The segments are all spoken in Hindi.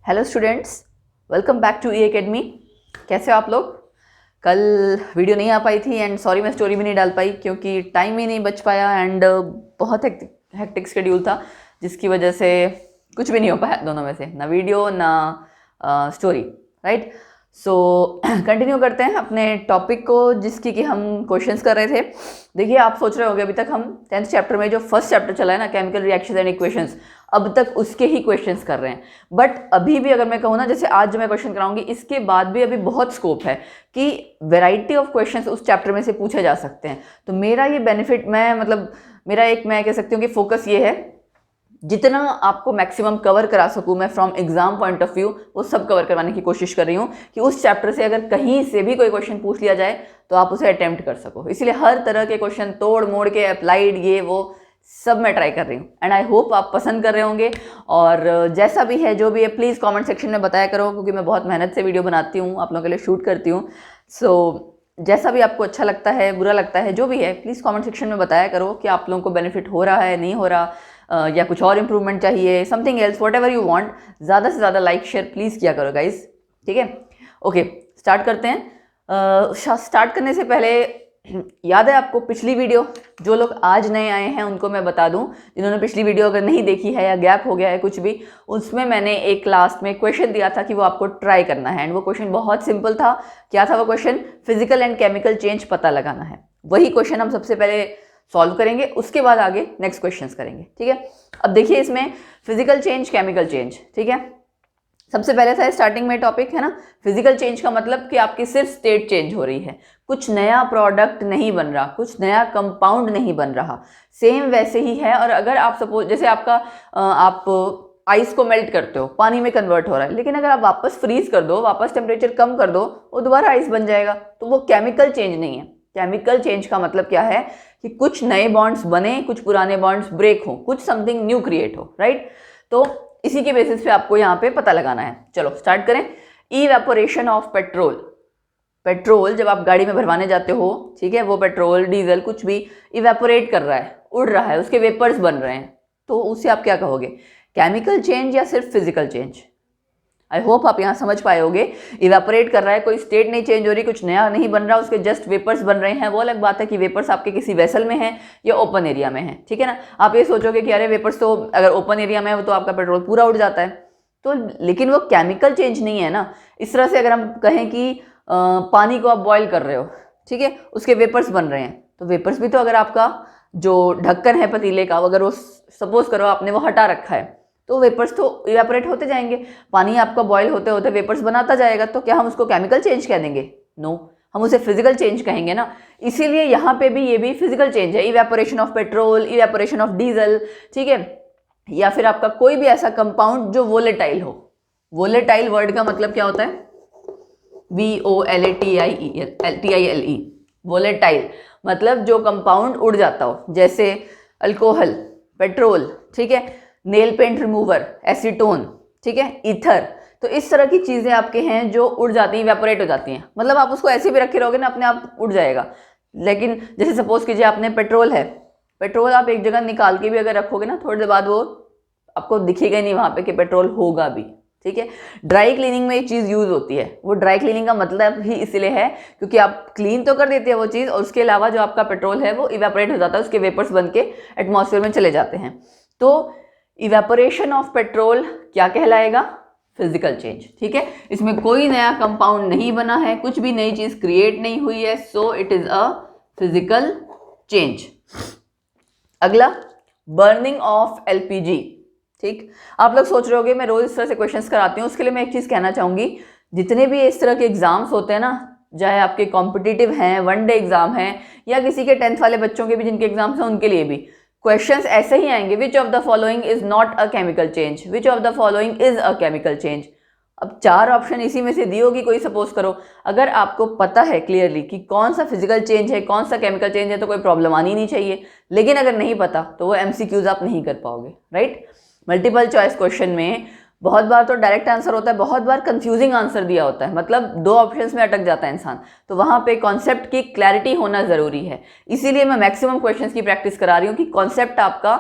Hello students, welcome back to E academy. कैसे हो आप लोग? कल वीडियो नहीं आ पाई थी एंड सॉरी मैं स्टोरी भी नहीं डाल पाई क्योंकि टाइम ही नहीं बच पाया एंड बहुत हेक्टिक शेड्यूल था जिसकी वजह से कुछ भी नहीं हो पाया दोनों में से, ना वीडियो ना स्टोरी। राइट, सो कंटिन्यू करते हैं अपने टॉपिक को जिसकी कि हम क्वेश्चंस कर रहे थे। देखिए, आप सोच रहे होंगे अभी तक हम 10th चैप्टर में जो फर्स्ट चैप्टर चला है ना, केमिकल रिएक्शंस एंड इक्वेशंस, अब तक उसके ही क्वेश्चंस कर रहे हैं। बट अभी भी अगर मैं कहूँ ना, जैसे आज जो मैं क्वेश्चन कराऊंगी इसके बाद भी अभी बहुत स्कोप है कि वैरायटी ऑफ क्वेश्चंस उस चैप्टर में से पूछे जा सकते हैं। तो मेरा ये बेनिफिट, मैं कह सकती हूँ कि फोकस ये है, जितना आपको मैक्सिमम कवर करा सकूं मैं from exam point of view, वो सब कवर करवाने की कोशिश कर रही हूँ कि उस चैप्टर से अगर कहीं से भी कोई क्वेश्चन पूछ लिया जाए तो आप उसे अटेम्प्ट कर सको। इसलिए हर तरह के क्वेश्चन तोड़ मोड़ के, अप्लाइड, ये वो सब मैं ट्राई कर रही हूँ एंड आई होप आप पसंद कर रहे होंगे। और जैसा भी है, जो भी है, प्लीज़ कमेंट सेक्शन में बताया करो क्योंकि मैं बहुत मेहनत से वीडियो बनाती हूँ, आप लोगों के लिए शूट करती हूँ। सो जैसा भी आपको अच्छा लगता है, बुरा लगता है, जो भी है, प्लीज़ कमेंट सेक्शन में बताया करो कि आप लोगों को बेनिफिट हो रहा है, नहीं हो रहा, या कुछ और इम्प्रूवमेंट चाहिए, something else, what ever you want. ज़्यादा से ज़्यादा लाइक शेयर प्लीज़ किया करो गाइज, ठीक है? ओके, स्टार्ट करते हैं। स्टार्ट करने से पहले याद है आपको पिछली वीडियो, जो लोग आज नए आए हैं उनको मैं बता दूं, जिन्होंने पिछली वीडियो अगर नहीं देखी है या गैप हो गया है कुछ भी, उसमें मैंने एक लास्ट में क्वेश्चन दिया था कि वो आपको ट्राई करना है एंड वो क्वेश्चन बहुत सिंपल था। क्या था वो question? Physical and chemical change पता लगाना है। वही क्वेश्चन हम सबसे पहले सॉल्व करेंगे, उसके बाद आगे नेक्स्ट क्वेश्चंस करेंगे, ठीक है? अब देखिए, इसमें फिजिकल चेंज, केमिकल चेंज, ठीक है? सबसे पहले था स्टार्टिंग में टॉपिक है ना, फिजिकल चेंज का मतलब कि आपकी सिर्फ स्टेट चेंज हो रही है, कुछ नया प्रोडक्ट नहीं बन रहा, कुछ नया कंपाउंड नहीं बन रहा, सेम वैसे ही है। और अगर आप सपोज, जैसे आप आइस को मेल्ट करते हो, पानी में कन्वर्ट हो रहा है, लेकिन अगर आप वापस फ्रीज कर दो, वापस टेम्परेचर कम कर दो, वो दोबारा आइस बन जाएगा। तो वो केमिकल चेंज नहीं है। केमिकल चेंज का मतलब क्या है कि कुछ नए बॉन्ड्स बने, कुछ पुराने बॉन्ड्स ब्रेक हो, कुछ समथिंग न्यू क्रिएट हो, राइट? तो इसी के बेसिस पे आपको यहाँ पे पता लगाना है। चलो स्टार्ट करें। Evaporation of petrol. पेट्रोल जब आप गाड़ी में भरवाने जाते हो, ठीक है, वो पेट्रोल, डीजल, कुछ भी इवेपोरेट कर रहा है, उड़ रहा है, उसके वेपर्स बन रहे हैं, तो उससे आप क्या कहोगे? केमिकल चेंज या सिर्फ फिजिकल चेंज? आई होप आप यहाँ समझ पाए होगे। इवेपोरेट कर रहा है, कोई स्टेट नहीं चेंज हो रही, कुछ नया नहीं बन रहा, उसके जस्ट वेपर्स बन रहे हैं। वो अलग बात है कि वेपर्स आपके किसी वेसल में हैं या ओपन एरिया में हैं, ठीक है ना? आप ये सोचोगे कि अरे वेपर्स तो अगर ओपन एरिया में है तो आपका पेट्रोल पूरा उड़ जाता है, तो लेकिन वो केमिकल चेंज नहीं है ना। इस तरह से अगर हम कहें कि पानी को आप बॉयल कर रहे हो, ठीक है, उसके वेपर्स बन रहे हैं, तो वेपर्स भी तो, अगर आपका जो ढक्कन है पतीले का, अगर वो सपोज करो आपने वो हटा रखा है, तो वेपर्स तो इवेपोरेट होते जाएंगे। पानी आपका बॉयल होते होते वेपर्स बनाता जाएगा, तो क्या हम उसको केमिकल चेंज कह देंगे? नो, हम उसे फिजिकल चेंज कहेंगे ना। इसीलिए यहाँ पे भी ये भी फिजिकल चेंज है। Evaporation of petrol, evaporation of diesel, ठीक है, या फिर आपका कोई भी ऐसा कंपाउंड जो वोलेटाइल हो। वोलेटाइल वर्ड का मतलब क्या होता है? VOLATILE। वोलेटाइल मतलब जो कंपाउंड उड़ जाता हो, जैसे अल्कोहल, पेट्रोल, ठीक है, नेल पेंट रिमूवर, एसीटोन, ठीक है, ईथर। तो इस तरह की चीजें आपके हैं जो उड़ जाती हैं, इवेपोरेट हो जाती हैं। मतलब आप उसको ऐसे भी रखे रहोगे ना, अपने आप उड़ जाएगा। लेकिन जैसे सपोज कीजिए आपने पेट्रोल है, पेट्रोल आप एक जगह निकाल के भी अगर रखोगे ना, थोड़ी देर बाद वो आपको दिखेगा नहीं वहां पे कि पेट्रोल होगा भी, ठीक है? ड्राई क्लीनिंग में एक चीज़ यूज़ होती है, वो ड्राई क्लीनिंग का मतलब ही इसलिए है क्योंकि आप क्लीन तो कर देते हैं वो चीज़, और उसके अलावा जो आपका पेट्रोल है वो इवेपोरेट हो जाता है, उसके वेपर्स बन के एटमॉस्फेयर में चले जाते हैं। तो इवेपोरेशन ऑफ पेट्रोल क्या कहलाएगा? फिजिकल चेंज, ठीक है? इसमें कोई नया कंपाउंड नहीं बना है, कुछ भी नई चीज़ क्रिएट नहीं हुई है, so it is a physical change. अगला, बर्निंग ऑफ LPG। ठीक, आप लोग सोच रहे होगे मैं रोज इस तरह से क्वेश्चंस कराती हूँ, उसके लिए मैं एक चीज़ कहना चाहूँगी, जितने भी इस तरह के एग्जाम्स होते हैं ना, चाहे आपके कॉम्पिटिटिव हैं, वनडे एग्जाम हैं, या किसी के 10th वाले बच्चों के भी जिनके एग्जाम्स हैं उनके लिए भी क्वेश्चंस ऐसे ही आएंगे, विच of the following is not a chemical change, which of the following is a chemical change. अब 4 ऑप्शन इसी में से दी होगी कोई, सपोज करो, अगर आपको पता है क्लियरली कि कौन सा फिजिकल चेंज है, कौन सा केमिकल चेंज है, तो कोई प्रॉब्लम आनी नहीं चाहिए। लेकिन अगर नहीं पता तो वो MCQs आप नहीं कर पाओगे, राइट? मल्टीपल चॉइस क्वेश्चन में बहुत बार तो डायरेक्ट आंसर होता है, बहुत बार कंफ्यूजिंग आंसर दिया होता है, मतलब 2 ऑप्शंस में अटक जाता है इंसान। तो वहां पे कॉन्सेप्ट की क्लैरिटी होना जरूरी है। इसीलिए मैं मैक्सिमम क्वेश्चंस की प्रैक्टिस करा रही हूँ कि कॉन्सेप्ट आपका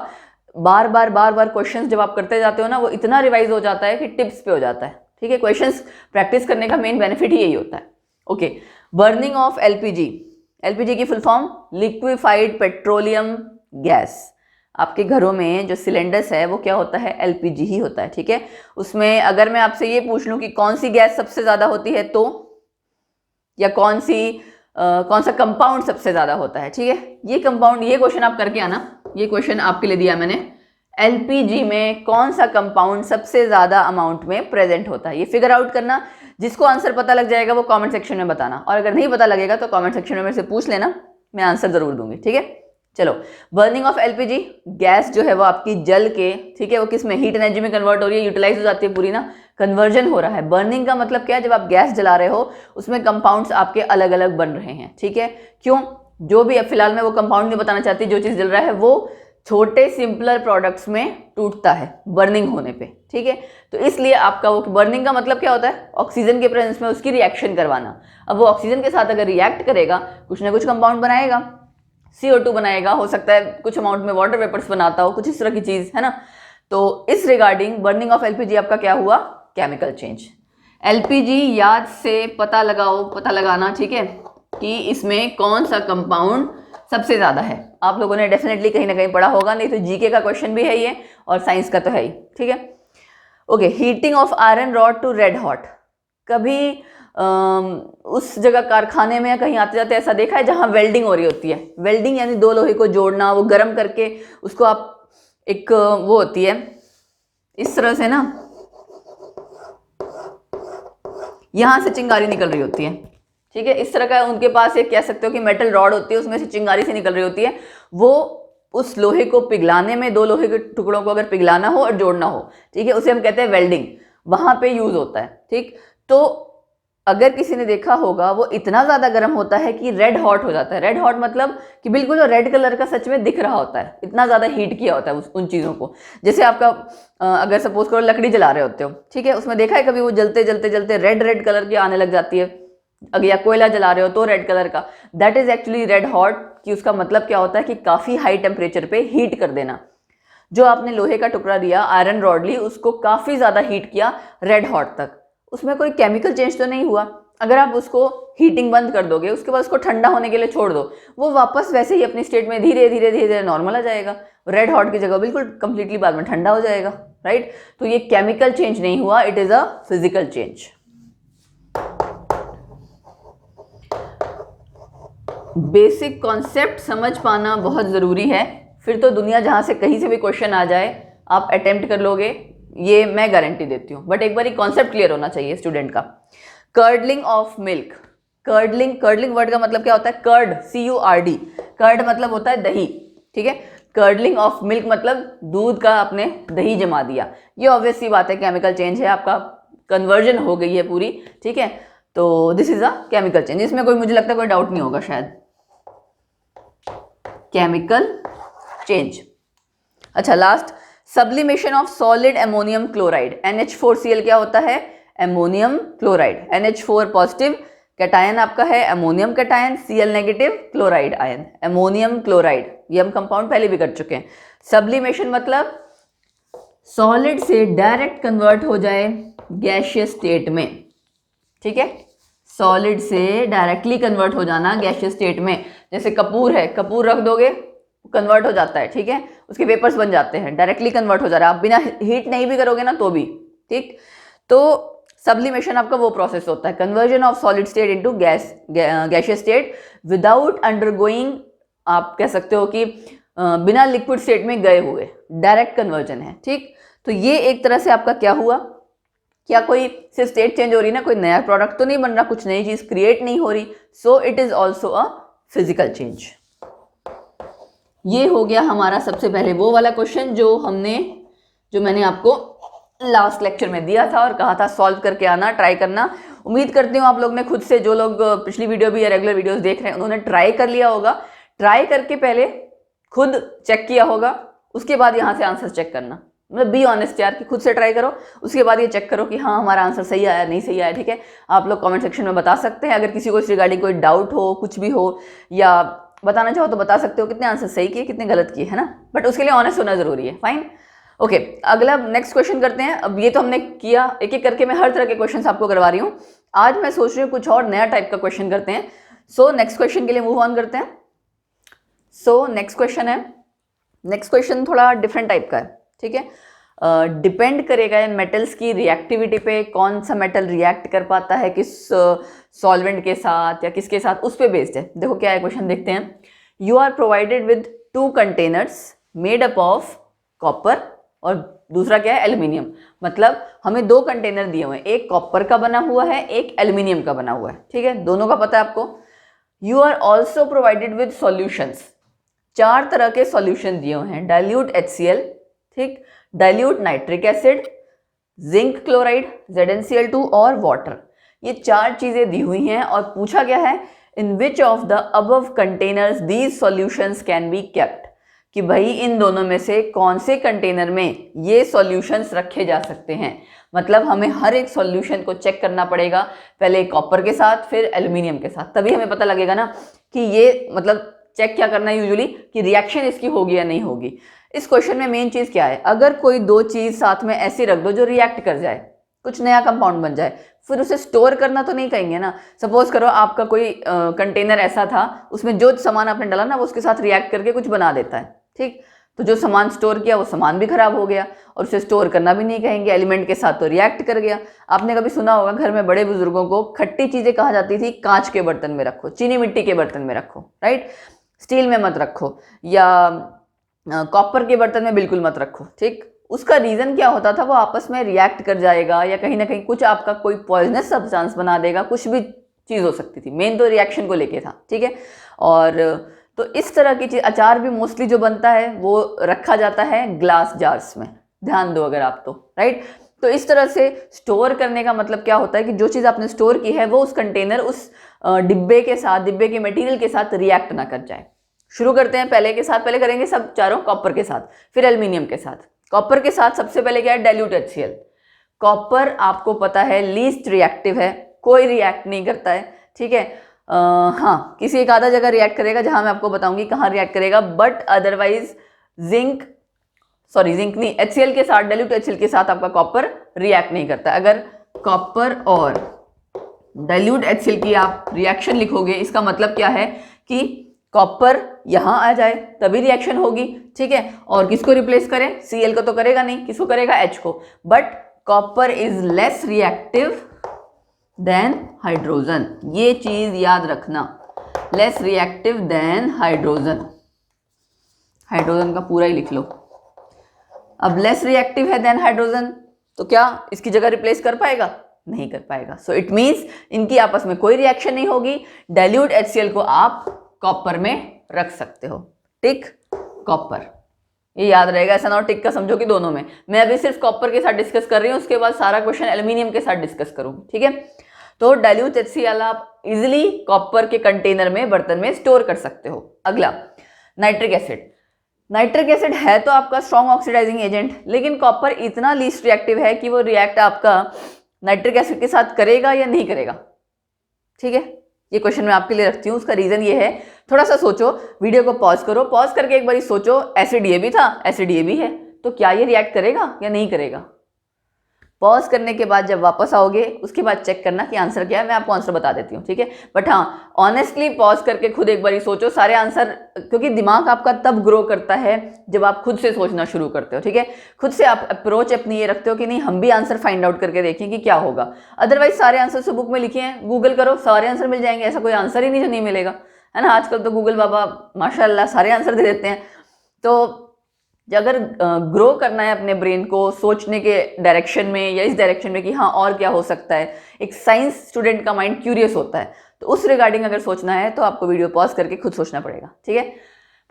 बार बार क्वेश्चंस जब आप करते जाते हो ना, वो इतना रिवाइज हो जाता है कि टिप्स पे हो जाता है। ठीक है, क्वेश्चंस प्रैक्टिस करने का मेन बेनिफिट ही यही होता है। Okay, burning of LPG. LPG की full form liquefied petroleum gas. आपके घरों में जो सिलेंडर्स है वो क्या होता है, एलपीजी ही होता है। ठीक है, उसमें अगर मैं आपसे ये पूछ लूं कि कौन सी गैस सबसे ज्यादा होती है तो, या कौन सा कंपाउंड सबसे ज्यादा होता है, ठीक है, ये कंपाउंड, ये क्वेश्चन आप करके आना। ये क्वेश्चन आपके लिए दिया मैंने, एलपीजी में कौन सा कंपाउंड सबसे ज्यादा अमाउंट में प्रेजेंट होता है, ये फिगर आउट करना। जिसको आंसर पता लग जाएगा वो कमेंट सेक्शन में बताना, और अगर नहीं पता लगेगा तो कमेंट सेक्शन में मेरे से पूछ लेना, मैं आंसर जरूर दूंगी। ठीक है, चलो, बर्निंग ऑफ एलपीजी, गैस जो है वो आपकी जल के, ठीक है, वो किस में, हीट एनर्जी में कन्वर्ट हो रही है, यूटिलाइज हो जाती है पूरी ना, कन्वर्जन हो रहा है। बर्निंग का मतलब क्या है, जब आप गैस जला रहे हो उसमें कंपाउंड्स आपके अलग अलग बन रहे हैं। ठीक है, क्यों, जो भी, अब फिलहाल मैं वो कंपाउंड नहीं बताना चाहती, जो चीज़ जल रहा है वो छोटे सिंपलर प्रोडक्ट्स में टूटता है बर्निंग होने पे। ठीक है, तो इसलिए आपका वो, बर्निंग का मतलब क्या होता है, ऑक्सीजन के प्रेजेंस में उसकी रिएक्शन करवाना। अब वो ऑक्सीजन के साथ अगर रिएक्ट करेगा, कुछ ना कुछ कंपाउंड बनाएगा, CO2 बनाएगा, हो सकता है कुछ अमाउंट में वाटर वेपर्स बनाता हो, कुछ इस तरह की चीज है ना। तो इस रिगार्डिंग बर्निंग ऑफ एलपीजी आपका क्या हुआ, केमिकल चेंज। एलपीजी याद से पता लगाना, ठीक है, कि इसमें कौन सा कंपाउंड सबसे ज्यादा है। आप लोगों ने डेफिनेटली कहीं ना कहीं पढ़ा होगा, नहीं तो जीके का क्वेश्चन भी है ये, और साइंस का तो है ही। ठीक है, okay, heating of iron rod to red hot. कभी उस जगह कारखाने में या कहीं आते जाते ऐसा देखा है जहां वेल्डिंग हो रही होती है। वेल्डिंग यानी दो लोहे को जोड़ना, वो गर्म करके उसको आप एक, वो होती है इस तरह से ना, यहां से चिंगारी निकल रही होती है। ठीक है, इस तरह का उनके पास एक, कह सकते हो कि मेटल रॉड होती है, उसमें से चिंगारी से निकल रही होती है। वो उस लोहे को पिघलाने में, दो लोहे के टुकड़ों को अगर पिघलाना हो और जोड़ना हो, ठीक है, उसे हम कहते हैं वेल्डिंग, वहां पे यूज होता है। ठीक, तो अगर किसी ने देखा होगा, वो इतना ज्यादा गर्म होता है कि रेड हॉट हो जाता है। रेड हॉट मतलब कि बिल्कुल वो रेड कलर का सच में दिख रहा होता है, इतना ज्यादा हीट किया होता है उन चीजों को। जैसे आपका अगर सपोज करो लकड़ी जला रहे होते हो, ठीक है, उसमें देखा है कभी वो जलते जलते जलते रेड कलर की आने लग जाती है। अगर या कोयला जला रहे हो तो रेड कलर का, that is actually red hot. कि उसका मतलब क्या होता है कि काफी हाई टेम्परेचर पे हीट कर देना। जो आपने लोहे का टुकड़ा लिया, आयरन रॉड ली, उसको काफी ज्यादा हीट किया रेड हॉट तक, उसमें कोई केमिकल चेंज तो नहीं हुआ। अगर आप उसको हीटिंग बंद कर दोगे, उसके बाद उसको ठंडा होने के लिए छोड़ दो, वो वापस वैसे ही अपनी स्टेट में धीरे धीरे नॉर्मल आ जाएगा। रेड हॉट की जगह बिल्कुल कंप्लीटली बाद में ठंडा हो जाएगा, राइट। तो ये केमिकल चेंज नहीं हुआ, it is a physical change. Basic concept समझ पाना बहुत जरूरी है, फिर तो दुनिया जहां से कहीं से भी क्वेश्चन आ जाए आप अटेम्प्ट कर लोगे, ये मैं गारंटी देती हूँ। बट एक बार कॉन्सेप्ट क्लियर होना चाहिए स्टूडेंट का। Curdling of milk. Curdling word का मतलब क्या होता है, कर्ड, CURD। कर्ड मतलब होता है दही, ठीक है। कर्डलिंग ऑफ मिल्क मतलब दूध का आपने दही जमा दिया। ये ऑब्वियस सी बात है, केमिकल चेंज है, आपका कन्वर्जन हो गई है पूरी, ठीक है। तो this is a chemical change, इसमें कोई, मुझे लगता है कोई डाउट नहीं होगा शायद। Chemical change. अच्छा, last, sublimation of solid ammonium chloride. NH4Cl क्या होता है, ammonium chloride. NH4 positive cation आपका है, ammonium cation, Cl negative chloride ion, ammonium chloride. ये हम कंपाउंड पहले भी कर चुके हैं। सब्लिमेशन मतलब सॉलिड से डायरेक्ट कन्वर्ट हो जाए गैसियस स्टेट में, ठीक है। सॉलिड से डायरेक्टली कन्वर्ट हो जाना गैसियस स्टेट में। जैसे कपूर है, कपूर रख दोगे कन्वर्ट हो जाता है, ठीक है, उसके वेपर्स बन जाते हैं, डायरेक्टली कन्वर्ट हो जा रहा है, आप बिना हीट नहीं भी करोगे ना तो भी, ठीक। तो सब्लिमेशन आपका वो प्रोसेस होता है, conversion of solid state into gaseous state without undergoing, आप कह सकते हो कि बिना लिक्विड स्टेट में गए हुए, डायरेक्ट कन्वर्जन है, ठीक। तो ये एक तरह से आपका क्या हुआ, क्या कोई सिर्फ स्टेट चेंज हो रही ना, कोई नया प्रोडक्ट तो नहीं बन रहा, कुछ नई चीज क्रिएट नहीं हो रही, so it is also a physical change. ये हो गया हमारा सबसे पहले वो वाला क्वेश्चन जो मैंने आपको लास्ट लेक्चर में दिया था और कहा था सॉल्व करके आना, ट्राई करना। उम्मीद करती हूँ आप लोग ने खुद से, जो लोग पिछली वीडियो भी या रेगुलर वीडियोस देख रहे हैं, उन्होंने ट्राई कर लिया होगा। ट्राई करके पहले खुद चेक किया होगा, उसके बाद यहाँ से आंसर चेक करना। मतलब बी ऑनेस्ट यार, कि खुद से ट्राई करो, उसके बाद ये चेक करो कि हाँ हमारा आंसर सही आया नहीं सही आया, ठीक है। आप लोग कमेंट सेक्शन में बता सकते हैं अगर किसी को इस रिगार्डिंग कोई डाउट हो, कुछ भी हो, या बताना चाहो तो बता सकते हो कितने आंसर सही किए कितने गलत किए, है ना, बट उसके लिए ऑनेस्ट होना जरूरी है। फाइन, ओके, अगला नेक्स्ट क्वेश्चन करते हैं। अब ये तो हमने किया, एक एक करके मैं हर तरह के क्वेश्चन आपको करवा रही हूँ। आज मैं सोच रही हूँ कुछ और नया टाइप का क्वेश्चन करते हैं। सो नेक्स्ट क्वेश्चन के लिए मूव ऑन करते हैं। सो नेक्स्ट क्वेश्चन है, नेक्स्ट क्वेश्चन थोड़ा डिफरेंट टाइप का है, ठीक है। डिपेंड करेगा इन मेटल्स की रिएक्टिविटी पे, कौन सा मेटल रिएक्ट कर पाता है किस सॉल्वेंट के साथ या किसके साथ, उस पे बेस्ड है। देखो क्या है क्वेश्चन, देखते हैं। You are provided with 2 containers made up of copper और दूसरा क्या है, एल्यूमिनियम। मतलब हमें 2 कंटेनर दिए हुए हैं, एक कॉपर का बना हुआ है, एक एल्यूमिनियम का बना हुआ है, ठीक है, दोनों का पता है आपको। You are also provided with solutions, 4 तरह के सॉल्यूशन दिए हुए हैं। डाइल्यूट HCl, ठीक, dilute nitric acid, zinc chloride ZnCl2 और वाटर। ये 4 चीजें दी हुई हैं और पूछा गया है in which of the above containers these solutions can be kept, कि भाई इन दोनों में से कौन से कंटेनर में ये सॉल्यूशंस रखे जा सकते हैं। मतलब हमें हर एक सॉल्यूशन को चेक करना पड़ेगा, पहले कॉपर के साथ फिर एल्यूमिनियम के साथ, तभी हमें पता लगेगा ना कि ये, मतलब चेक क्या करना है यूजुअली कि रिएक्शन इसकी होगी या नहीं होगी। इस क्वेश्चन में मेन चीज क्या है, अगर कोई 2 चीज साथ में ऐसी रख दो जो रिएक्ट कर जाए, कुछ नया कंपाउंड बन जाए, फिर उसे स्टोर करना तो नहीं कहेंगे ना। सपोज करो आपका कोई कंटेनर ऐसा था, उसमें जो सामान आपने डाला ना वो उसके साथ रिएक्ट करके कुछ बना देता है, ठीक, तो जो सामान स्टोर किया वो सामान भी खराब हो गया और उसे स्टोर करना भी नहीं कहेंगे, एलिमेंट के साथ तो रिएक्ट कर गया। आपने कभी सुना होगा घर में बड़े बुजुर्गों को खट्टी चीजें कहा जाती थी कांच के बर्तन में रखो, चीनी मिट्टी के बर्तन में रखो, राइट, स्टील में मत रखो, या कॉपर के बर्तन में बिल्कुल मत रखो, ठीक। उसका रीजन क्या होता था, वो आपस में रिएक्ट कर जाएगा या कहीं ना कहीं कुछ आपका कोई पॉइजनस सब्सटेंस बना देगा, कुछ भी चीज हो सकती थी, मेन तो रिएक्शन को लेके था, ठीक है। और तो इस तरह की चीज, अचार भी मोस्टली जो बनता है वो रखा जाता है ग्लास जार्स में, ध्यान दो अगर आप तो, राइट। तो इस तरह से स्टोर करने का मतलब क्या होता है कि जो चीज आपने स्टोर की है वो उस कंटेनर, उस डिब्बे के साथ, डिब्बे के मटेरियल के साथ रिएक्ट ना कर जाए। शुरू करते हैं पहले के साथ, पहले करेंगे सब चारों कॉपर के साथ, फिर एल्यूमिनियम के साथ। कॉपर के साथ सबसे पहले क्या है, डाइल्यूट HCl। कॉपर आपको पता है लीस्ट रिएक्टिव है, कोई रिएक्ट नहीं करता है, ठीक है। हाँ, किसी एक आधा जगह रिएक्ट करेगा जहां मैं आपको बताऊंगी कहाँ रिएक्ट करेगा, बट अदरवाइज जिंक नहीं, HCl के साथ, डाइल्यूट HCl के साथ आपका कॉपर रिएक्ट नहीं करता। अगर कॉपर और डाइल्यूट HCl की आप रिएक्शन लिखोगे, इसका मतलब क्या है कि कॉपर यहां आ जाए तभी रिएक्शन होगी, ठीक है। और किसको रिप्लेस करें, Cl को तो करेगा नहीं, किसको करेगा, H को। But copper is less reactive than hydrogen, ये चीज याद रखना, less reactive than hydrogen. Hydrogen का पूरा ही लिख लो। अब लेस रिएक्टिव है देन हाइड्रोजन, तो क्या इसकी जगह रिप्लेस कर पाएगा, नहीं कर पाएगा। सो इट मींस इनकी आपस में कोई रिएक्शन नहीं होगी। डाइल्यूट HCl को आप कॉपर में रख सकते हो, टिक कॉपर, ये याद रहेगा, ऐसा ना हो टिक का समझो कि दोनों में। मैं अभी सिर्फ कॉपर के साथ डिस्कस कर रही हूं, उसके बाद सारा क्वेश्चन एल्यूमिनियम के साथ डिस्कस करूंगी, ठीक है। तो डाइल्यूट HCl आप इजिली कॉपर के कंटेनर में, बर्तन में स्टोर कर सकते हो। अगला नाइट्रिक एसिड। नाइट्रिक एसिड है तो आपका स्ट्रॉन्ग ऑक्सीडाइजिंग एजेंट, लेकिन कॉपर इतना लीस्ट रिएक्टिव है कि वो रिएक्ट आपका नाइट्रिक एसिड के साथ करेगा या नहीं करेगा, ठीक है। ये क्वेश्चन मैं आपके लिए रखती हूँ, उसका रीजन ये है, थोड़ा सा सोचो, वीडियो को पॉज करो, पॉज करके एक बार सोचो, एसिड ये भी था, एसिड ये भी है, तो क्या ये रिएक्ट करेगा या नहीं करेगा। पॉज करने के बाद जब वापस आओगे उसके बाद चेक करना कि आंसर क्या है, मैं आपको आंसर बता देती हूँ, ठीक है। बट हाँ, ऑनेस्टली पॉज करके खुद एक बार सोचो सारे आंसर, क्योंकि दिमाग आपका तब ग्रो करता है जब आप खुद से सोचना शुरू करते हो, ठीक है। खुद से आप अप्रोच अपनी ये रखते हो कि नहीं हम भी आंसर फाइंड आउट करके देखें कि क्या होगा। अदरवाइज सारे आंसर तो बुक में लिखे हैं, गूगल करो सारे आंसर मिल जाएंगे, ऐसा कोई आंसर ही नहीं जो नहीं मिलेगा, है ना। आजकल तो गूगल बाबा माशाल्लाह सारे आंसर दे देते हैं। तो अगर ग्रो करना है अपने ब्रेन को सोचने के डायरेक्शन में या इस डायरेक्शन में कि हाँ और क्या हो सकता है, एक साइंस स्टूडेंट का माइंड क्यूरियस होता है, तो उस रिगार्डिंग अगर सोचना है तो आपको वीडियो पॉज करके खुद सोचना पड़ेगा, ठीक है।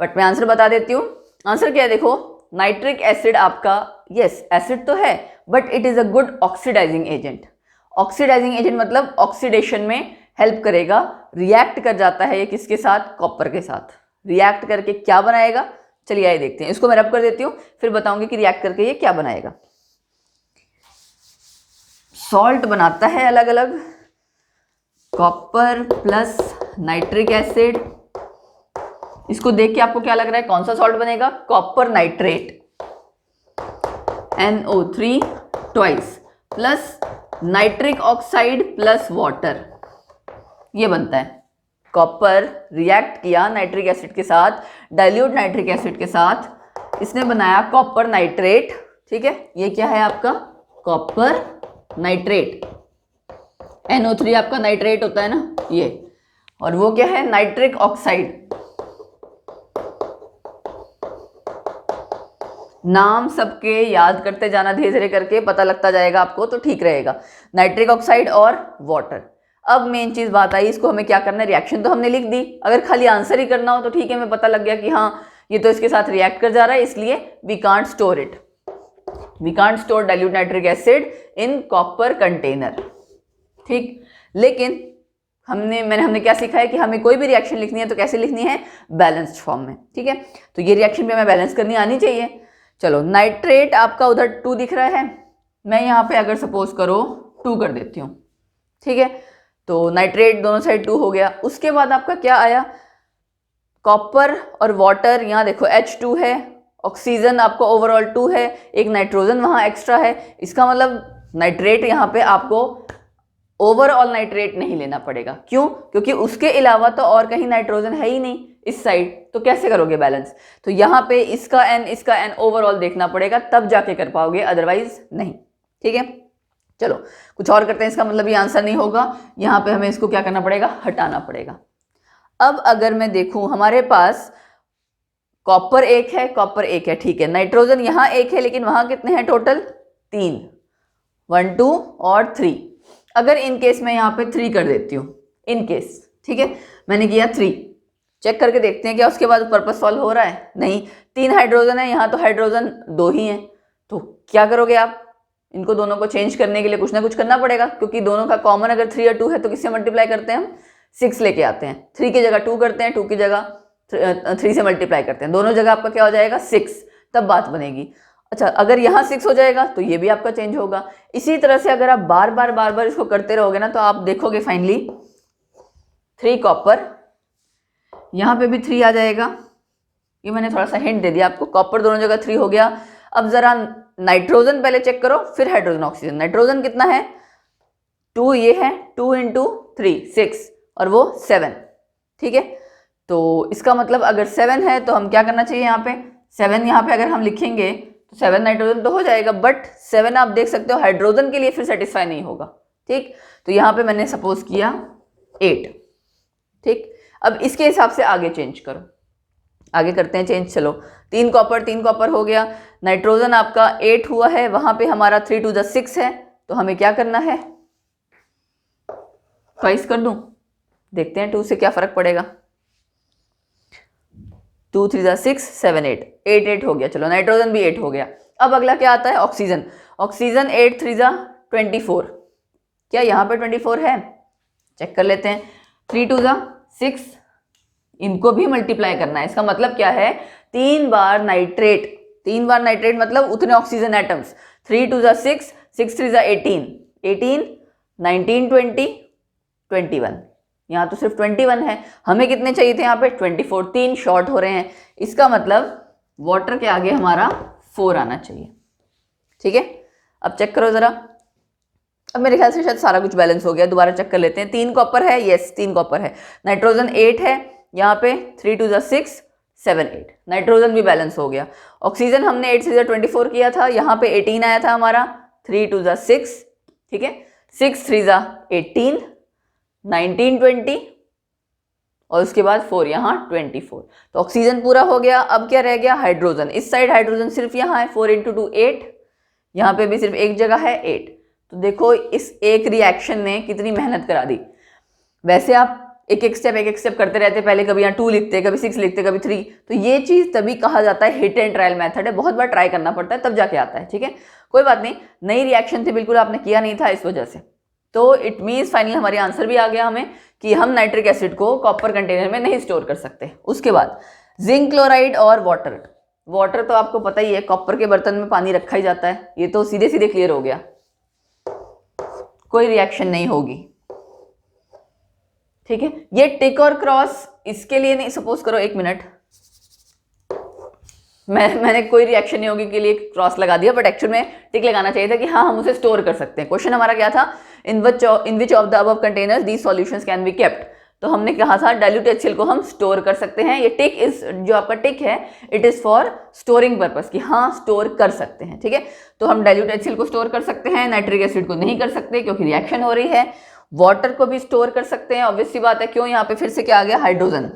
बट मैं आंसर बता देती हूँ। आंसर क्या है, देखो नाइट्रिक एसिड आपका, यस एसिड तो है but it is a good oxidising agent. Oxidising agent मतलब ऑक्सीडेशन में हेल्प करेगा, रिएक्ट कर जाता है ये किसके साथ, कॉपर के साथ। रिएक्ट करके क्या बनाएगा, चलिए आइए देखते हैं। इसको मैं रब कर देती हूँ, फिर बताऊंगी कि रिएक्ट करके ये क्या बनाएगा। सॉल्ट बनाता है अलग अलग, कॉपर प्लस नाइट्रिक एसिड इसको देख के आपको क्या लग रहा है, कौन सा सॉल्ट बनेगा? Copper nitrate, NO3 twice plus nitric oxide plus water, ये बनता है। कॉपर रिएक्ट किया नाइट्रिक एसिड के साथ, डाइल्यूट नाइट्रिक एसिड के साथ, इसने बनाया कॉपर नाइट्रेट। ठीक है, ये क्या है आपका? Copper nitrate. NO3 आपका नाइट्रेट होता है ना, ये, और वो क्या है? Nitric oxide. नाम सबके याद करते जाना धीरे धीरे करके, पता लगता जाएगा आपको तो ठीक रहेगा। नाइट्रिक ऑक्साइड और वाटर। अब मेन चीज बात आई, इसको हमें क्या करना है? रिएक्शन तो हमने लिख दी, अगर खाली आंसर ही करना हो तो ठीक है, हमें पता लग गया कि हाँ ये तो इसके साथ रिएक्ट कर जा रहा है, इसलिए we can't store it, we can't store dilute nitric acid in copper container. ठीक, लेकिन हमने क्या सीखा है कि हमें कोई भी रिएक्शन लिखनी है तो कैसे लिखनी है? बैलेंस्ड फॉर्म में। ठीक है, तो ये रिएक्शन भी हमें बैलेंस करनी आनी चाहिए। चलो, नाइट्रेट आपका उधर 2 दिख रहा है, मैं यहाँ पे अगर सपोज करो 2 कर देती हूँ। ठीक है, तो नाइट्रेट दोनों साइड 2 हो गया। उसके बाद आपका क्या आया? कॉपर और वाटर, यहाँ देखो H2 है, ऑक्सीजन आपको ओवरऑल 2 है, एक नाइट्रोजन वहाँ एक्स्ट्रा है। इसका मतलब नाइट्रेट यहाँ पे आपको ओवरऑल नाइट्रेट नहीं लेना पड़ेगा। क्यों? क्योंकि उसके अलावा तो और कहीं नाइट्रोजन है ही नहीं इस साइड, तो कैसे करोगे बैलेंस? तो यहाँ पे इसका N ओवरऑल देखना पड़ेगा, तब जाके कर पाओगे, अदरवाइज नहीं। ठीक है, चलो कुछ और करते हैं, इसका मतलब ये आंसर नहीं होगा, यहाँ पे हमें इसको क्या करना पड़ेगा? हटाना पड़ेगा। अब अगर मैं देखूं, हमारे पास कॉपर 1 है, कॉपर 1 है, ठीक है, नाइट्रोजन यहाँ 1 है, लेकिन वहां कितने हैं टोटल? 3, 1 2 और 3। अगर इन केस मैं यहाँ पे 3 कर देती हूँ, इन केस, ठीक है, मैंने किया 3, चेक करके देखते हैं क्या उसके बाद पर्पस सॉल्व हो रहा है? नहीं, 3 हाइड्रोजन है, यहाँ तो हाइड्रोजन 2 ही है, तो क्या करोगे आप? इनको दोनों को चेंज करने के लिए कुछ ना कुछ करना पड़ेगा, क्योंकि दोनों का कॉमन अगर 3 और 2 है तो किससे मल्टीप्लाई करते हैं हम? 6 लेके आते हैं, 3 की जगह 2 करते हैं, 2 की जगह 3 से मल्टीप्लाई करते हैं, दोनों जगह आपका क्या हो जाएगा? 6, तब बात बनेगी। अच्छा, अगर यहाँ 6 हो जाएगा तो ये भी आपका चेंज होगा। इसी तरह से अगर आप बार बार इसको करते रहोगे ना, तो आप देखोगे फाइनली 3 कॉपर, यहाँ पे भी 3 आ जाएगा। ये मैंने थोड़ा सा हिंट दे दिया आपको, कॉपर दोनों जगह 3 हो गया। अब जरा नाइट्रोजन पहले चेक करो, फिर हाइड्रोजन ऑक्सीजन। नाइट्रोजन कितना है? 2, ये है 2 × 3 6, और वो 7। ठीक है, तो इसका मतलब अगर 7 है तो हम क्या करना चाहिए? यहाँ पे 7, यहाँ पे अगर हम लिखेंगे तो 7 नाइट्रोजन तो हो जाएगा, बट 7 आप देख सकते हो हाइड्रोजन के लिए फिर सेटिस्फाई नहीं होगा। ठीक, तो यहाँ पे मैंने सपोज किया 8। ठीक, अब इसके हिसाब से आगे चेंज करो, आगे करते हैं चेंज। चलो, 3 कॉपर हो गया, नाइट्रोजन आपका 8 हुआ है, वहां पे हमारा 3 × 6 है, तो हमें क्या करना है? ट्वाइस कर दूं, देखते हैं 2 से क्या फर्क पड़ेगा। 2 × 3 = 6 7 8 8 8 हो गया। चलो, नाइट्रोजन भी 8 हो गया। अब अगला क्या आता है? ऑक्सीजन। ऑक्सीजन 8 × 3 = 24। क्या यहाँ पे 24 है? चेक कर लेते हैं। 3 × 2 = 6, इनको भी मल्टीप्लाई करना है। इसका मतलब क्या है? 3 बार नाइट्रेट, 3 बार नाइट्रेट मतलब उतने ऑक्सीजन एटम्स। 3 × 2 = 6, 6 × 3 = 18, 18 19 20 21, यहाँ तो सिर्फ 21 है, हमें कितने चाहिए थे यहाँ पे? 24, 3 शॉर्ट हो रहे हैं। इसका मतलब वाटर के आगे हमारा 4 आना चाहिए। ठीक है, अब चेक करो जरा। अब मेरे ख्याल से शायद सारा कुछ बैलेंस हो गया, दोबारा चेक कर लेते हैं। 3 कॉपर है, यस 3 कॉपर है। नाइट्रोजन 8 है, यहाँ पे 3 × 2 = 6 7 8, नाइट्रोजन भी बैलेंस हो गया। ऑक्सीजन हमने 8 × 3 = 24 किया था, यहाँ पे 18 आया था हमारा। 3 × 2 = 6, ठीक है, 6 × 3 = 18 19 20, और उसके बाद 4 यहाँ 24। तो ऑक्सीजन पूरा हो गया। अब क्या रह गया? हाइड्रोजन। इस साइड हाइड्रोजन सिर्फ यहाँ है, 4 × 2 = 8, यहाँ पे भी सिर्फ एक जगह है 8। तो देखो इस एक रिएक्शन ने कितनी मेहनत करा दी। वैसे आप एक एक स्टेप करते रहते, पहले कभी यहाँ 2 लिखते, कभी 6 लिखते, कभी 3, तो ये चीज तभी कहा जाता है हिट एंड ट्रायल मेथड है। बहुत बार ट्राई करना पड़ता है तब जाके आता है। ठीक है, कोई बात नहीं, नई रिएक्शन थी, बिल्कुल आपने किया नहीं था इस वजह से। तो इट मीन्स फाइनली हमारी आंसर भी आ गया हमें कि हम नाइट्रिक एसिड को कॉपर कंटेनर में नहीं स्टोर कर सकते। उसके बाद जिंक क्लोराइड और वाटर। वाटर तो आपको पता ही है, कॉपर के बर्तन में पानी रखा ही जाता है, ये तो सीधे सीधे क्लियर हो गया, कोई रिएक्शन नहीं होगी। ठीक है। ये टिक और क्रॉस इसके लिए नहीं, सपोज करो 1 मिनट, मैंने कोई रिएक्शन नहीं होगी के लिए क्रॉस लगा दिया, बट एक्चुअल में टिक लगाना चाहिए था कि हाँ हम उसे स्टोर कर सकते हैं। क्वेश्चन हमारा क्या था, in which of the above containers these solutions can be kept. तो हमने कहा था डाइल्यूट HCl को हम स्टोर कर सकते हैं। ये टिक इज, जो आपका टिक है, it is for storing purpose, कि हाँ स्टोर कर सकते हैं, ठीक है। तो हम डाइल्यूट HCl को स्टोर कर सकते हैं, नाइट्रिक एसिड को नहीं कर सकते क्योंकि रिएक्शन हो रही है। वाटर को भी स्टोर कर सकते हैं, ऑब्वियस सी बात है, क्यों, यहाँ पे फिर से क्या आ गया, हाइड्रोजन,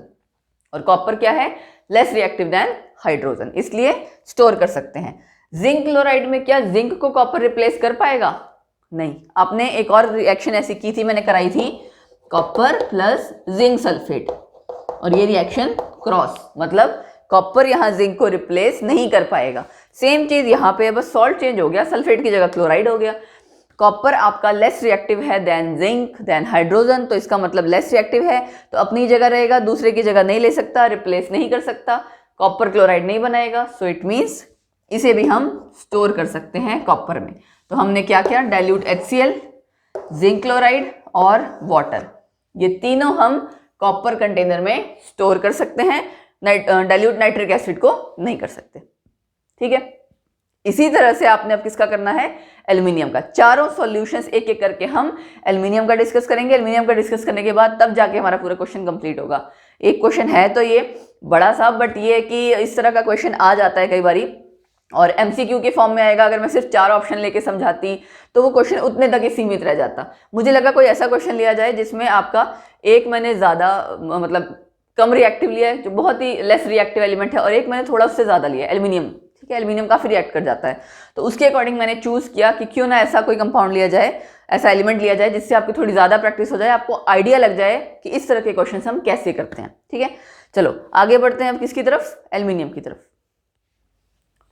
और कॉपर क्या है, लेस रिएक्टिव देन हाइड्रोजन, इसलिए स्टोर कर सकते हैं। जिंक क्लोराइड में क्या जिंक को कॉपर रिप्लेस कर पाएगा, नहीं। आपने एक और रिएक्शन ऐसी की थी, मैंने कराई थी, कॉपर प्लस जिंक सल्फेट, और ये रिएक्शन क्रॉस, मतलब कॉपर यहाँ जिंक को रिप्लेस नहीं कर पाएगा। सेम चीज यहाँ पे, बस सॉल्ट चेंज हो गया, सल्फेट की जगह क्लोराइड हो गया। कॉपर आपका लेस रिएक्टिव है देन जिंक देन हाइड्रोजन, तो इसका मतलब लेस रिएक्टिव है, तो अपनी जगह रहेगा, दूसरे की जगह नहीं ले सकता, रिप्लेस नहीं कर सकता, कॉपर क्लोराइड नहीं बनाएगा। सो इट मीन्स इसे भी हम स्टोर कर सकते हैं कॉपर में। तो हमने क्या किया, डाइल्यूट HCl, जिंक क्लोराइड और वाटर, ये तीनों हम कॉपर कंटेनर में स्टोर कर सकते हैं, डाइल्यूट नाइट्रिक एसिड को नहीं कर सकते, ठीक है। इसी तरह से आपने अब किसका करना है, एल्यूमिनियम का। चारों सॉल्यूशंस एक एक करके हम एल्यूमिनियम का डिस्कस करेंगे। एल्यूमिनियम का डिस्कस करने के बाद तब जाके हमारा पूरा क्वेश्चन कंप्लीट होगा। एक क्वेश्चन है तो ये बड़ा सा, बट ये कि इस तरह का क्वेश्चन आ जाता है कई बारी, और MCQ के फॉर्म में आएगा। अगर मैं सिर्फ 4 ऑप्शन लेके समझाती तो वो क्वेश्चन उतने तक ही सीमित रह जाता। मुझे लगा कोई ऐसा क्वेश्चन लिया जाए जिसमें आपका एक मैंने ज़्यादा मतलब कम रिएक्टिव लिया है, जो बहुत ही लेस रिएक्टिव एलिमेंट है, और एक मैंने थोड़ा उससे ज़्यादा लिया है, एल्यूमिनियम, ठीक है। एल्यूमिनियम काफ़ी रिएक्ट कर जाता है, तो उसके अकॉर्डिंग मैंने चूज़ किया कि क्यों ना ऐसा कोई कंपाउंड लिया जाए, ऐसा एलिमेंट लिया जाए जिससे आपकी थोड़ी ज़्यादा प्रैक्टिस हो जाए, आपको आइडिया लग जाए कि इस तरह के क्वेश्चन हम कैसे करते हैं, ठीक है। चलो आगे बढ़ते हैं अब किसकी तरफ, एल्यूमिनियम की तरफ।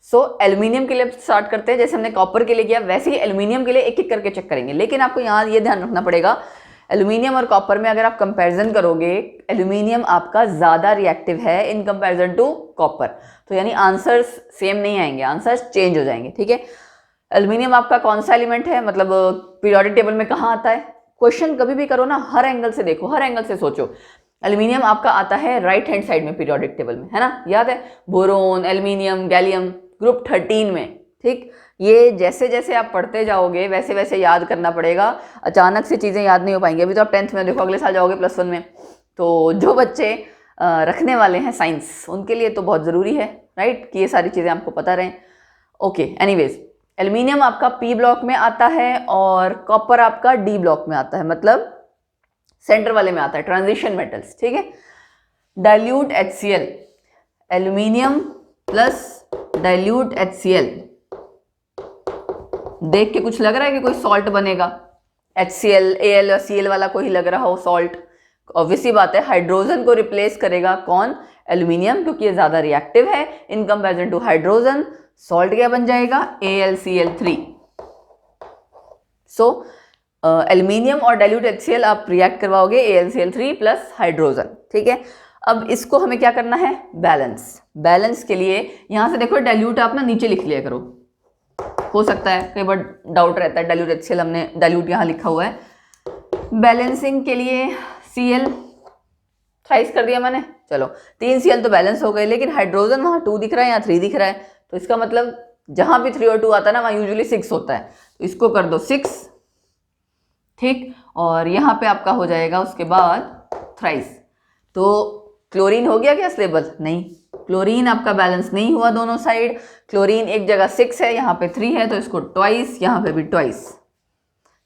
सो एल्यूमिनियम के लिए स्टार्ट करते हैं। जैसे हमने कॉपर के लिए किया, वैसे ही एल्यूमिनियम के लिए एक एक करके चेक करेंगे। लेकिन आपको यहाँ ये ध्यान रखना पड़ेगा, एल्यूमिनियम और कॉपर में अगर आप कंपैरिजन करोगे, एल्यूमिनियम आपका ज़्यादा रिएक्टिव है इन कंपैरिजन टू कॉपर, तो यानी आंसर्स सेम नहीं आएंगे, आंसर्स चेंज हो जाएंगे, ठीक है। एल्यूमिनियम आपका कौन सा एलिमेंट है, मतलब पीरियोडिक टेबल में कहाँ आता है, क्वेश्चन कभी भी करो ना, हर एंगल से देखो, हर एंगल से सोचो। एल्यूमिनियम आपका आता है राइट हैंड साइड में पीरियोडिक टेबल में, है ना, याद है, बोरोन, एल्यूमिनियम, गैलियम, ग्रुप 13 में, ठीक। ये जैसे जैसे आप पढ़ते जाओगे वैसे वैसे याद करना पड़ेगा, अचानक से चीज़ें याद नहीं हो पाएंगी। अभी तो आप 10th में देखो, अगले साल जाओगे +1 में, तो जो बच्चे रखने वाले हैं साइंस, उनके लिए तो बहुत ज़रूरी है, राइट, कि ये सारी चीज़ें आपको पता रहें। ओके, एनीवेज, एल्यूमिनियम आपका P ब्लॉक में आता है और कॉपर आपका D ब्लॉक में आता है, मतलब सेंटर वाले में आता है, ट्रांजिशन मेटल्स, ठीक है। Dilute HCl, aluminium plus dilute HCl, देख के कुछ लग रहा है कि कोई सॉल्ट बनेगा, HCl, Al और Cl वाला कोई लग रहा हो सॉल्ट, ऑब्वियसली बात है हाइड्रोजन को रिप्लेस करेगा कौन, एल्यूमिनियम, क्योंकि ये ज़्यादा रिएक्टिव है in comparison to hydrogen. Salt क्या बन जाएगा, AlCl3। सो एल्यूमिनियम और डाइल्यूट HCl आप रिएक्ट करवाओगे AlCl3 प्लस हाइड्रोजन, ठीक है। अब इसको हमें क्या करना है, बैलेंस। बैलेंस के लिए यहाँ से देखो, डाइल्यूट आप ना नीचे लिख लिया करो, हो सकता है कई बार डाउट रहता है, डाइल्यूट HCl हमने डाइल्यूट यहाँ लिखा हुआ है। बैलेंसिंग के लिए Cl थ्राइस कर दिया मैंने, चलो 3 Cl तो बैलेंस हो गए, लेकिन हाइड्रोजन वहाँ 2 दिख रहा है, यहाँ 3 दिख रहा है, तो इसका मतलब जहाँ भी 3 और 2 आता है ना, वहाँ यूजुअली 6 होता है, तो इसको कर दो 6, ठीक। और यहाँ पे आपका हो जाएगा उसके बाद थ्राइस। तो क्लोरीन हो गया क्या स्टेबल, नहीं, क्लोरीन आपका बैलेंस नहीं हुआ दोनों साइड। क्लोरीन एक जगह 6 है, यहाँ पे 3 है, तो इसको ट्वाइस, यहाँ पे भी ट्वाइस।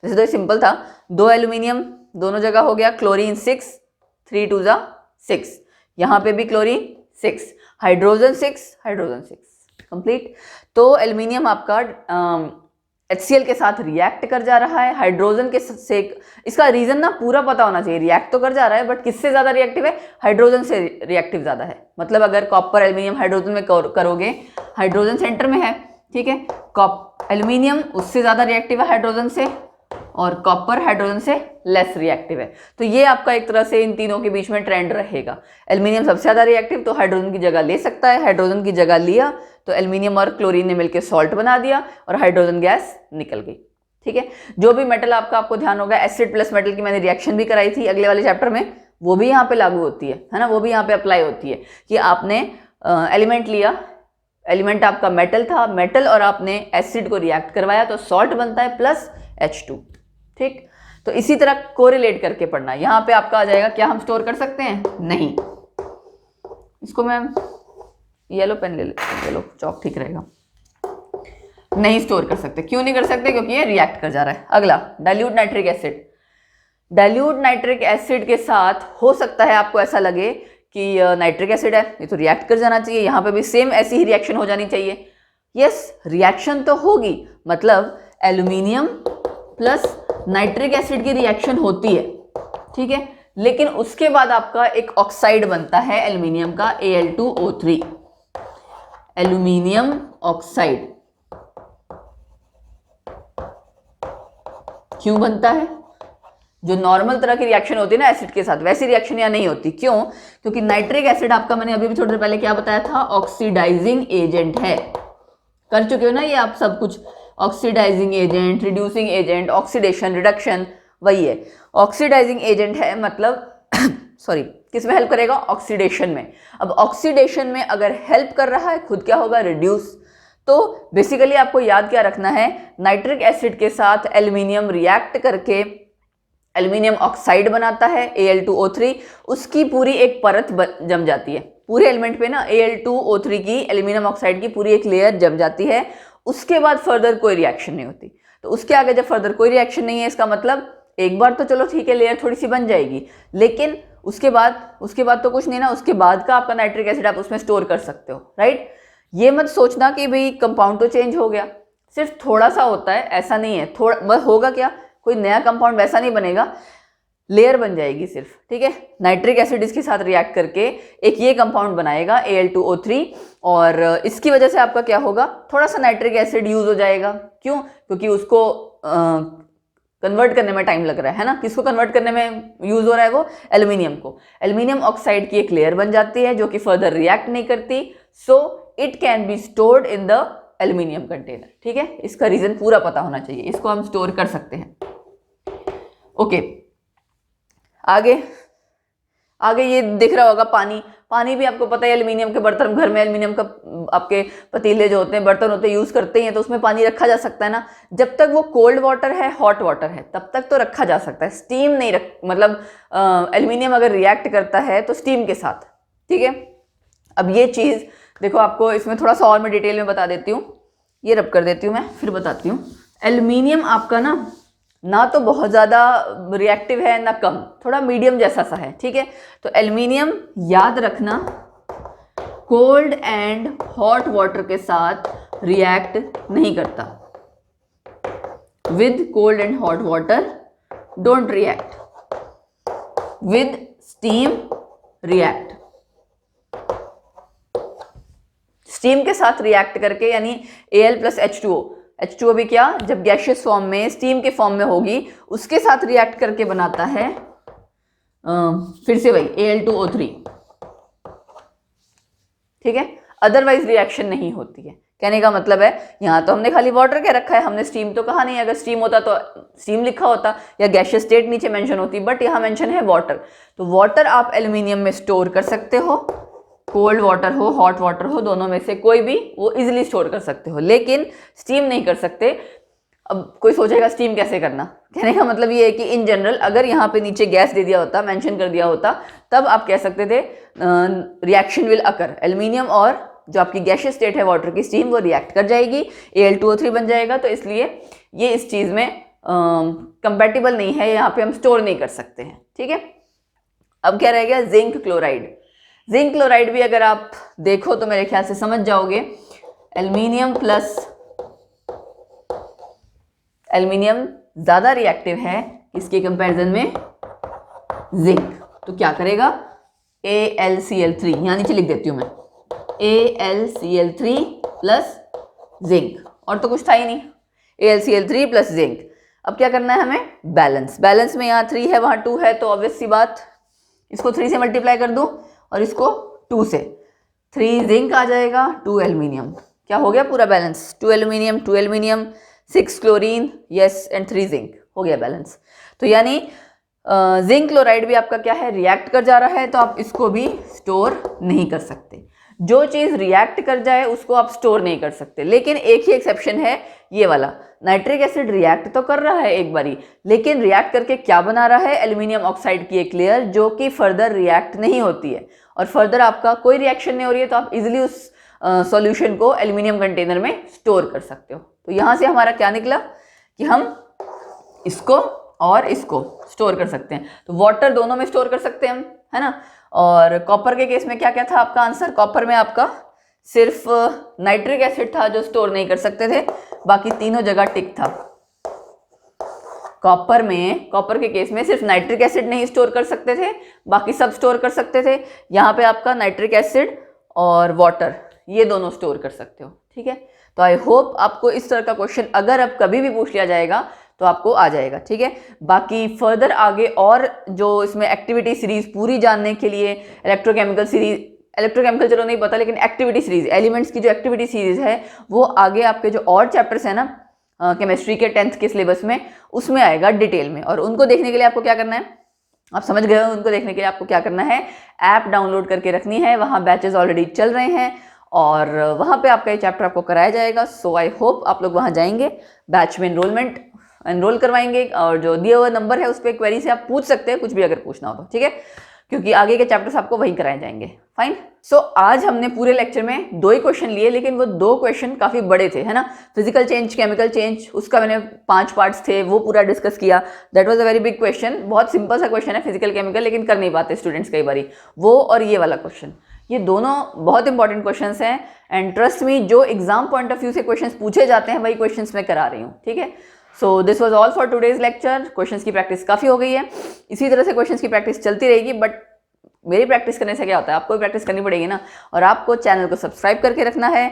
जैसे तो सिंपल था, 2 एल्यूमिनियम दोनों जगह हो गया, क्लोरीन 6, 3 2 जा 6, यहाँ पे भी क्लोरीन 6, हाइड्रोजन 6, हाइड्रोजन 6, कंप्लीट। तो एल्यूमिनियम आपका HCl के साथ रिएक्ट कर जा रहा है, हाइड्रोजन के से, इसका रीजन ना पूरा पता होना चाहिए, रिएक्ट तो कर जा रहा है बट किससे ज़्यादा रिएक्टिव है, हाइड्रोजन से रिएक्टिव ज़्यादा है। मतलब अगर कॉपर एल्यूमिनियम हाइड्रोजन में करोगे, हाइड्रोजन सेंटर में है, ठीक है, एल्यूमिनियम उससे ज़्यादा रिएक्टिव है हाइड्रोजन से, और कॉपर हाइड्रोजन से लेस रिएक्टिव है। तो ये आपका एक तरह से इन तीनों के बीच में ट्रेंड रहेगा। एल्यूमिनियम सबसे ज़्यादा रिएक्टिव, तो हाइड्रोजन की जगह ले सकता है, हाइड्रोजन की जगह लिया तो एल्यूमिनियम और क्लोरीन ने मिलकर सॉल्ट बना दिया और हाइड्रोजन गैस निकल गई, ठीक है। जो भी मेटल आपको ध्यान होगा, एसिड प्लस मेटल की मैंने रिएक्शन भी कराई थी अगले वाले चैप्टर में, वो भी यहाँ पे लागू होती है ना, वो भी यहाँ पे अप्लाई होती है कि आपने एलिमेंट लिया, एलिमेंट आपका मेटल था, मेटल और आपने एसिड को रिएक्ट करवाया तो सॉल्ट बनता है प्लस H2। ठीक, तो इसी तरह कोरिलेट करके पढ़ना। यहाँ पे आपका आ जाएगा, क्या हम स्टोर कर सकते हैं? नहीं। इसको मैं येलो पेन ले लेती हूँ, येलो चॉक ठीक रहेगा। नहीं स्टोर कर सकते। क्यों नहीं कर सकते? क्योंकि ये रिएक्ट कर जा रहा है। अगला dilute nitric acid. Dilute nitric acid के साथ हो सकता है आपको ऐसा लगे कि नाइट्रिक एसिड है, ये तो रिएक्ट कर जाना चाहिए, यहाँ पे भी सेम ऐसी ही रिएक्शन हो जानी चाहिए। यस, रिएक्शन तो होगी, मतलब एल्यूमिनियम प्लस नाइट्रिक एसिड की रिएक्शन होती है, ठीक है, लेकिन उसके बाद आपका एक ऑक्साइड बनता है एल्यूमिनियम का, Al2O3, एल्यूमिनियम ऑक्साइड। क्यों बनता है? जो नॉर्मल तरह की रिएक्शन होती है ना एसिड के साथ, वैसी रिएक्शन यहाँ नहीं होती। क्यों? क्योंकि नाइट्रिक एसिड आपका, मैंने अभी भी थोड़ी देर पहले क्या बताया था, ऑक्सीडाइजिंग एजेंट है। कर चुके हो ना ये आप सब कुछ, oxidising agent, reducing agent, oxidation, reduction, वही है। ऑक्सीडाइजिंग एजेंट है, मतलब सॉरी, किसमें हेल्प करेगा? ऑक्सीडेशन में। अब ऑक्सीडेशन में अगर हेल्प कर रहा है, खुद क्या होगा? रिड्यूस। तो बेसिकली आपको याद क्या रखना है, नाइट्रिक एसिड के साथ एल्यूमिनियम रिएक्ट करके एल्यूमिनियम ऑक्साइड बनाता है Al2O3, उसकी पूरी एक परत जम जाती है पूरे एलिमेंट पे ना, Al2O3 की, एल्यूमिनियम ऑक्साइड की पूरी एक लेयर जम जाती है। उसके बाद फर्दर कोई रिएक्शन नहीं होती। तो उसके आगे जब फर्दर कोई रिएक्शन नहीं है, इसका मतलब एक बार तो चलो ठीक है लेयर थोड़ी सी बन जाएगी, लेकिन उसके बाद तो कुछ नहीं ना। उसके बाद का आपका नाइट्रिक एसिड आप उसमें स्टोर कर सकते हो, राइट। ये मत सोचना कि भाई कंपाउंड तो चेंज हो गया, सिर्फ थोड़ा सा होता है, ऐसा नहीं है। थोड़ा होगा क्या, कोई नया कंपाउंड वैसा नहीं बनेगा, लेयर बन जाएगी सिर्फ, ठीक है। नाइट्रिक एसिड इसके साथ रिएक्ट करके एक ये कंपाउंड बनाएगा Al2O3, और इसकी वजह से आपका क्या होगा, थोड़ा सा नाइट्रिक एसिड यूज हो जाएगा। क्यों? क्योंकि उसको कन्वर्ट करने में टाइम लग रहा है ना। किसको कन्वर्ट करने में यूज हो रहा है? वो एल्यूमिनियम को। एल्यूमिनियम ऑक्साइड की एक लेयर बन जाती है जो कि फर्दर रिएक्ट नहीं करती, so it can be stored in the aluminium container, ठीक है। इसका रीजन पूरा पता होना चाहिए, इसको हम स्टोर कर सकते हैं। ओके, आगे ये दिख रहा होगा पानी भी आपको पता है, एल्यूमिनियम के बर्तन, घर में एल्यूमिनियम का आपके पतीले जो होते हैं, बर्तन होते हैं, यूज करते हैं, तो उसमें पानी रखा जा सकता है ना। जब तक वो कोल्ड वाटर है, हॉट वाटर है, तब तक तो रखा जा सकता है। स्टीम नहीं मतलब एल्यूमिनियम अगर रिएक्ट करता है तो स्टीम के साथ, ठीक है। अब ये चीज देखो, आपको इसमें थोड़ा सा और मैं डिटेल में बता देती हूँ, ये रब कर देती हूँ मैं, फिर बताती हूँ। एल्यूमिनियम आपका ना तो बहुत ज़्यादा रिएक्टिव है ना कम, थोड़ा मीडियम जैसा सा है, ठीक है। तो एल्यूमिनियम याद रखना, कोल्ड एंड हॉट वाटर के साथ रिएक्ट नहीं करता। With cold and hot water don't react, with steam react. Steam के साथ रिएक्ट करके, यानी Al प्लस H2O भी क्या, जब गैशियस फॉर्म में, स्टीम के फॉर्म में होगी, उसके साथ रिएक्ट करके बनाता है फिर से वही Al2O3, ठीक है। अदरवाइज रिएक्शन नहीं होती है। कहने का मतलब है, यहाँ तो हमने खाली वाटर कह रखा है, हमने स्टीम तो कहा नहीं। अगर स्टीम होता तो स्टीम लिखा होता या गैशियस स्टेट नीचे मेंशन होती, बट यहाँ मेंशन है वाटर। तो वाटर आप एल्यूमिनियम में स्टोर कर सकते हो, कोल्ड वाटर हो, हॉट वाटर हो, दोनों में से कोई भी वो इजीली स्टोर कर सकते हो, लेकिन स्टीम नहीं कर सकते। अब कोई सोचेगा स्टीम कैसे करना, कहने का मतलब ये है कि इन जनरल अगर यहाँ पे नीचे गैस दे दिया होता, मेंशन कर दिया होता, तब आप कह सकते थे रिएक्शन विल अकर, एल्यूमिनियम और जो आपकी गैशियस स्टेट है वाटर की, स्टीम, वो रिएक्ट कर जाएगी, Al2O3 बन जाएगा। तो इसलिए ये इस चीज़ में कंपैटिबल नहीं है, यहाँ पे हम स्टोर नहीं कर सकते हैं, ठीक है। अब क्या रह गया, जिंक क्लोराइड। जिंक क्लोराइड भी अगर आप देखो तो मेरे ख्याल से समझ जाओगे, एल्यूमिनियम प्लस एल्यूमिनियम ज़्यादा रिएक्टिव है इसके कंपैरिजन में जिंक। तो क्या करेगा, AlCl3, यहाँ नीचे लिख देती हूँ मैं, AlCl3 प्लस जिंक, और तो कुछ था ही नहीं, AlCl3 प्लस जिंक। अब क्या करना है हमें, बैलेंस में यहाँ 3 है, वहाँ 2 है, तो ऑब्वियस सी बात, इसको 3 से मल्टीप्लाई कर दूँ और इसको 2 से, 3 जिंक आ जाएगा, 2 एल्यूमिनियम। क्या हो गया पूरा balance, 2 aluminium 6 chlorine, yes, and 3 zinc, हो गया बैलेंस। तो यानी जिंक क्लोराइड भी आपका क्या है, रिएक्ट कर जा रहा है, तो आप इसको भी स्टोर नहीं कर सकते। जो चीज़ रिएक्ट कर जाए उसको आप स्टोर नहीं कर सकते। लेकिन एक ही एक्सेप्शन है, ये वाला, नाइट्रिक एसिड रिएक्ट तो कर रहा है एक बारी, लेकिन रिएक्ट करके क्या बना रहा है, एल्यूमिनियम ऑक्साइड की एक लेयर जो कि फर्दर रिएक्ट नहीं होती है, और फर्दर आपका कोई रिएक्शन नहीं हो रही है, तो आप इजिली उस सॉल्यूशन को एल्यूमिनियम कंटेनर में स्टोर कर सकते हो। तो यहाँ से हमारा क्या निकला कि हम इसको और इसको स्टोर कर सकते हैं। तो वाटर दोनों में स्टोर कर सकते हैं हम, है ना। और कॉपर के केस में क्या क्या था आपका आंसर, कॉपर में आपका सिर्फ नाइट्रिक एसिड था जो स्टोर नहीं कर सकते थे, बाकी तीनों जगह टिक था। कॉपर के केस में सिर्फ नाइट्रिक एसिड नहीं स्टोर कर सकते थे, बाकी सब स्टोर कर सकते थे। यहाँ पे आपका नाइट्रिक एसिड और वाटर ये दोनों स्टोर कर सकते हो, ठीक है। तो आई होप आपको इस तरह का क्वेश्चन अगर अब कभी भी पूछ लिया जाएगा तो आपको आ जाएगा, ठीक है। बाकी फर्दर आगे और जो इसमें एक्टिविटी सीरीज पूरी जानने के लिए इलेक्ट्रोकेमिकल चलो नहीं पता, लेकिन एक्टिविटी सीरीज, एलिमेंट्स की जो एक्टिविटी सीरीज है वो आगे आपके जो और चैप्टर्स है ना केमिस्ट्री के 10th के सिलेबस में, उसमें आएगा डिटेल में। और उनको देखने के लिए आपको क्या करना है, आप समझ गए हो, उनको देखने के लिए आपको क्या करना है, ऐप डाउनलोड करके रखनी है। वहाँ बैचेस ऑलरेडी चल रहे हैं और वहाँ पे आपका ये चैप्टर आपको कराया जाएगा। सो आई होप आप लोग वहाँ जाएंगे, बैच में एनरोल करवाएंगे, और जो दिया हुआ नंबर है उस पर क्वेरी से आप पूछ सकते हैं कुछ भी अगर पूछना हो तो, ठीक है, क्योंकि आगे के चैप्टर्स आपको वहीं कराए जाएंगे। फाइन। सो आज हमने पूरे लेक्चर में 2 ही क्वेश्चन लिए, लेकिन वो 2 क्वेश्चन काफ़ी बड़े थे, है ना। फिजिकल चेंज, केमिकल चेंज, उसका मैंने 5 पार्ट्स थे वो पूरा डिस्कस किया। That was a very big question. बहुत सिंपल सा क्वेश्चन है फिजिकल केमिकल, लेकिन कर नहीं पाते स्टूडेंट्स कई बारी, वो और ये वाला क्वेश्चन, ये दोनों बहुत इंपॉर्टेंट क्वेश्चंस हैं। एंड ट्रस्ट मी, जो एग्जाम पॉइंट ऑफ व्यू से क्वेश्चंस पूछे जाते हैं वही क्वेश्चंस मैं करा रही हूँ, ठीक है। So this was all for today's lecture. Questions की प्रैक्टिस काफ़ी हो गई है, इसी तरह से क्वेश्चंस की प्रैक्टिस चलती रहेगी। बट मेरी प्रैक्टिस करने से क्या होता है, आपको भी प्रैक्टिस करनी पड़ेगी ना। और आपको चैनल को सब्सक्राइब करके रखना है,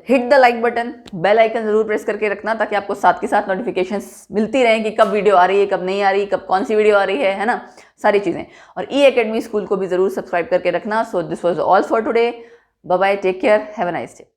hit the like button, bell icon जरूर प्रेस करके रखना, ताकि आपको साथ के साथ नोटिफिकेशंस मिलती रहें कि कब वीडियो आ रही है, कब नहीं आ रही, कब कौन सी वीडियो आ रही है ना, सारी चीज़ें। और E-Academy स्कूल को भी जरूर सब्सक्राइब करके रखना। So this was all for today. Bye bye, take care, have a nice day.